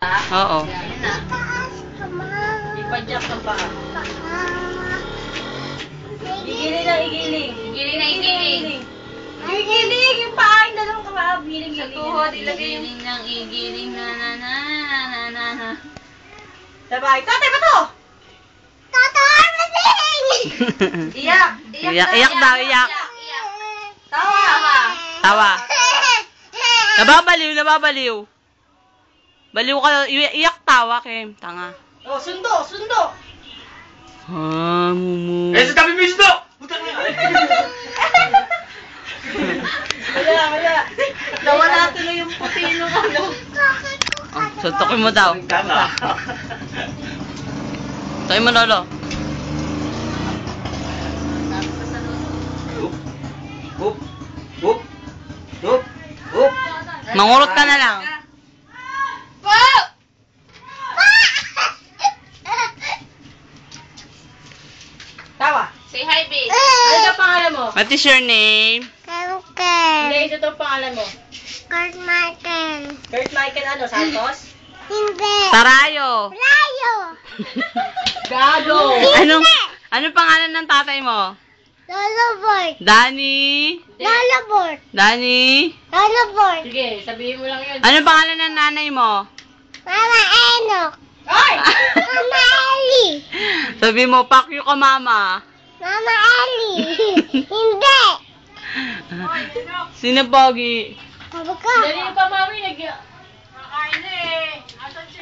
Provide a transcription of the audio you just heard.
Oo. Ipadyak ng paa. Igiling na igiling. Igiling na igiling. Igiling yung paa. Yung dalawang kamao. Igiling Sa tuhod, ilagay yung... Igiling ng igiling na na na na na na. Sabay. Tatay ba to? Tatay! Iyak. Iyak daw, iyak. Tawa. Tawa. Nababaliw. Baliw ka, iyak tawa, Kim. Tanga. Oh, sundo. Mumu. Eh, sa tabi mo yung sundo! Putang na! Wala. Nawala tuloy yung puti nung ano. Oh, suntokin mo daw. Tama. Suntokin mo, Lolo. Hup. Mangurot ka na lang. Tawa. Say hi, babe. Ano na pangalan mo? What is your name? Hindi, ito itong pangalan mo. Kurt Martin. Kurt Michael ano, Santos? Hindi. Tarayo. Layo. Gago. Anong pangalan ng tatay mo? Lolobort. Danny. Lolobort. Danny. Lolobort. Sige, sabihin mo lang yun. Anong pangalan ng nanay mo? Mama Enok. Ay! Mama Ellie. Sabi mo, pakyo ka, mama. Mama Ellie. Hindi. Sino pogi? Sabi ka. Dali pa, mami. Nakain na eh. Asan si...